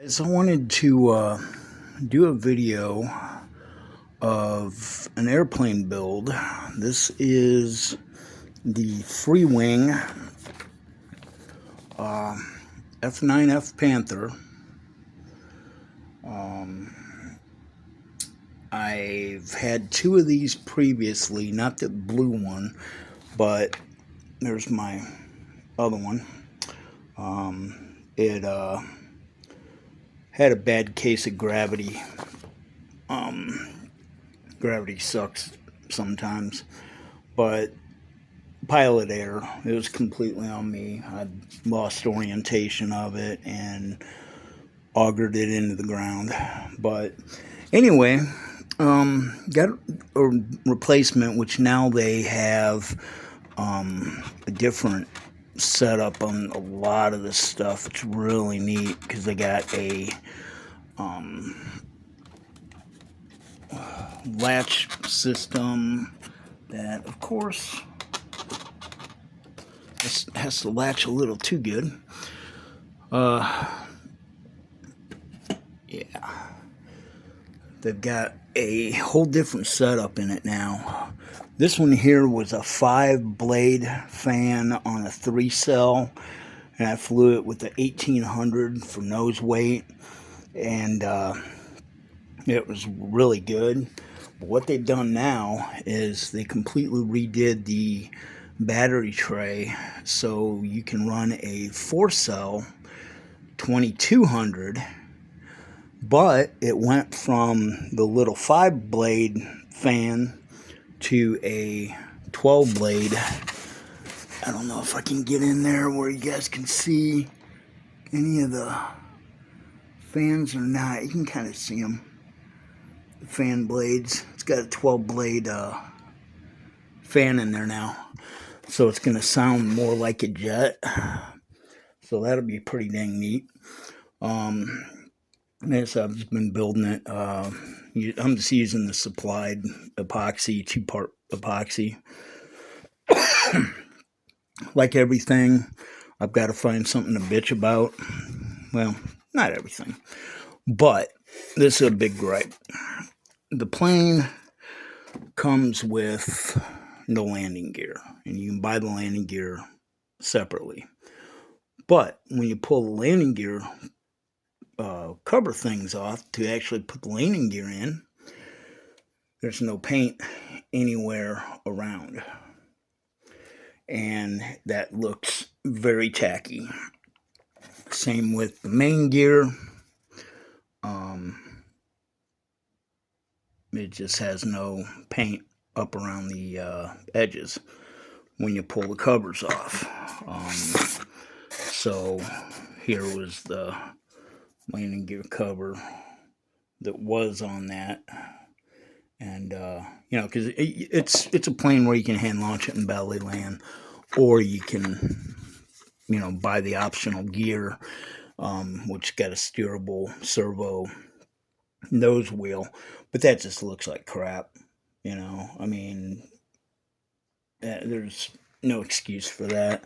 So I wanted to do a video of an airplane build. This is the Freewing F9F Panther. I've had two of these previously, not the blue one, but there's my other one. It had a bad case of gravity. Gravity sucks sometimes, but pilot error. It was completely on me. I lost orientation of it and augured it into the ground. But anyway, got a replacement, which now they have a different setup on a lot of this stuff. It's really neat because they got a latch system that, of course, has to latch a little too good. Yeah. They've got a whole different setup in it now. This one here was a 5-blade fan on a 3-cell, and I flew it with the 1800 for nose weight, and it was really good. But what they've done now is they completely redid the battery tray so you can run a 4-cell 2200, but it went from the little 5-blade fan to a 12-blade. I don't know if I can get in there where you guys can see any of the fans or not. You can kind of see them, the fan blades. It's got a 12-blade fan in there now, so it's going to sound more like a jet. So that'll be pretty dang neat. Yes, I've just been building it. I'm just using the supplied epoxy, 2-part epoxy. Like everything, I've got to find something to bitch about. Well, not everything, but this is a big gripe. The plane comes with no landing gear, and you can buy the landing gear separately. But when you pull the landing gear cover things off to actually put the landing gear in, there's no paint anywhere around, and that looks very tacky. Same with the main gear. It just has no paint up around the edges when you pull the covers off. So here was the landing gear cover that was on that, and because it's a plane where you can hand launch it in belly land, or you can buy the optional gear, which got a steerable servo nose wheel, but that just looks like crap. I mean, there's no excuse for that.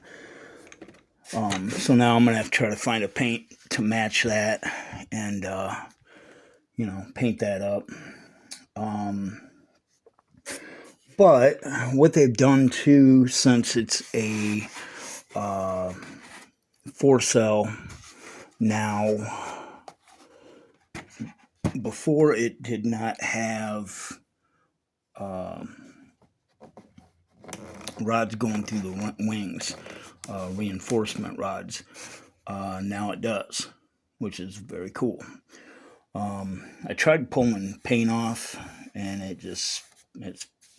So now I'm gonna have to try to find a paint to match that, and paint that up. But what they've done too, since it's a 4-cell now, before it did not have rods going through the wings, reinforcement rods. Now it does, which is very cool. I tried pulling paint off, and it's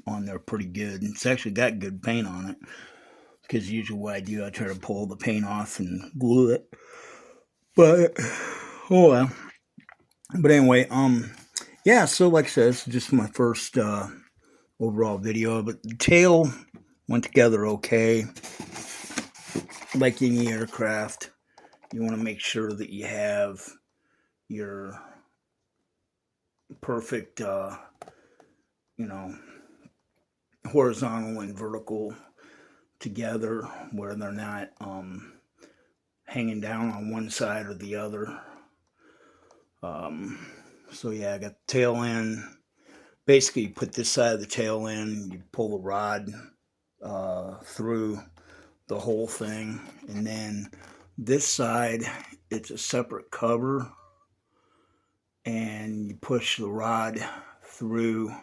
on there pretty good. It's actually got good paint on it, because usually what I do, I try to pull the paint off and glue it. But oh well. But anyway, yeah. So like I said, it's just my first overall video. But the tail went together okay. Like any aircraft, you want to make sure that you have your perfect, horizontal and vertical together, where they're not hanging down on one side or the other. So yeah, I got the tail end. Basically, you put this side of the tail in, you pull the rod through the whole thing, and then this side, it's a separate cover, and you push the rod through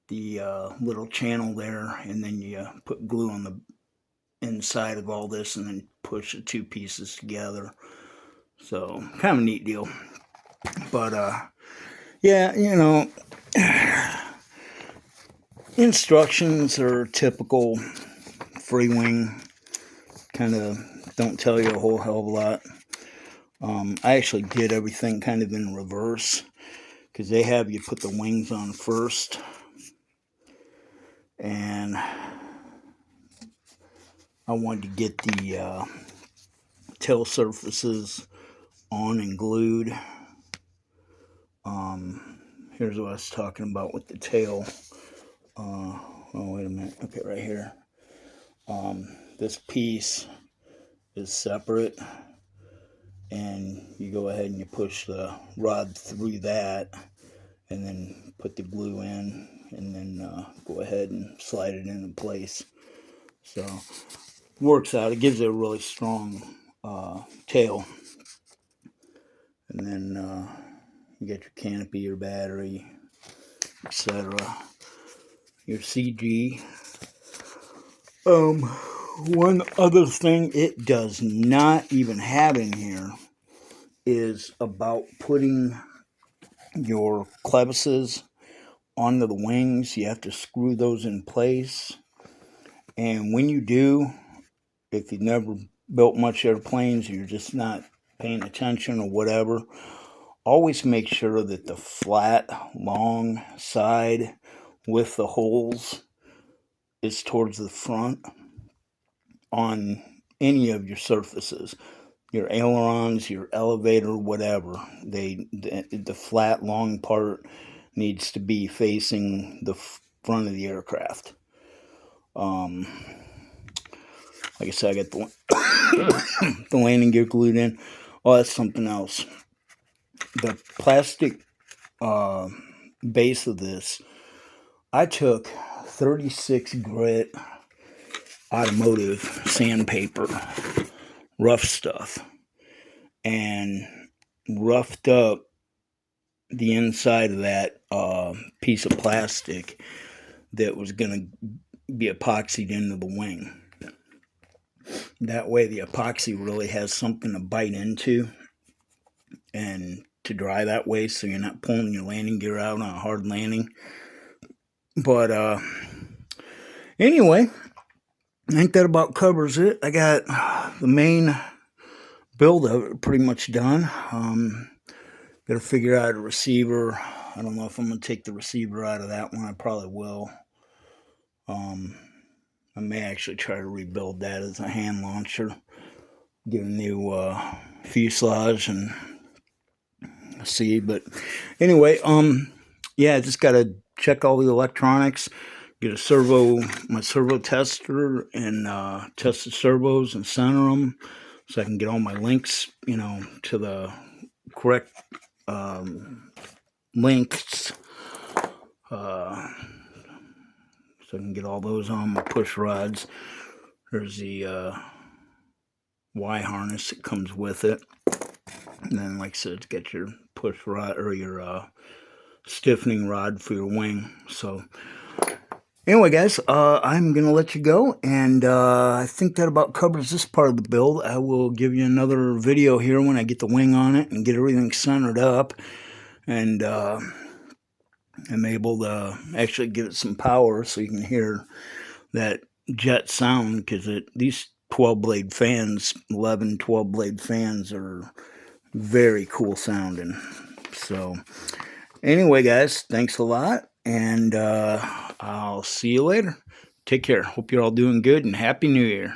the little channel there, and then you put glue on the inside of all this, and then push the two pieces together. So kind of a neat deal. But yeah, you know, instructions are typical Freewing. Kind of don't tell you a whole hell of a lot. I actually did everything kind of in reverse, because they have you put the wings on first, and I wanted to get the tail surfaces on and glued. Here's what I was talking about with the tail. Oh, wait a minute. Okay, right here. This piece is separate, and you go ahead and you push the rod through that, and then put the glue in, and then go ahead and slide it into place. So works out. It gives it a really strong tail. And then you get your canopy, your battery, etc. Your CG. One other thing it does not even have in here is about putting your clevises onto the wings. You have to screw those in place. And when you do, if you've never built much airplanes, you're just not paying attention or whatever, always make sure that the flat, long side with the holes is towards the front on any of your surfaces. Your ailerons, your elevator, whatever. The flat, long part needs to be facing the front of the aircraft. Like I said, I got the landing gear glued in. Oh, that's something else. The plastic base of this, I took 36 grit automotive sandpaper, rough stuff, and roughed up the inside of that piece of plastic that was going to be epoxied into the wing. That way the epoxy really has something to bite into and to dry that way, so you're not pulling your landing gear out on a hard landing. But anyway, I think that about covers it. I got the main build of it pretty much done. Got to figure out a receiver. I don't know if I'm going to take the receiver out of that one. I probably will. I may actually try to rebuild that as a hand launcher. Get a new fuselage and see. But anyway, yeah, I just got to check all the electronics. Get my servo tester, and test the servos and center them, so I can get all my links, to the correct links. So I can get all those on my push rods. There's the Y harness that comes with it. And then, like I said, get your push rod or your stiffening rod for your wing. So anyway, guys, I'm going to let you go, and I think that about covers this part of the build. I will give you another video here when I get the wing on it and get everything centered up, and I'm able to actually give it some power so you can hear that jet sound, because these 12-blade fans, 11 12-blade fans, are very cool sounding. So anyway, guys, thanks a lot, and I'll see you later. Take care. Hope you're all doing good, and Happy New Year.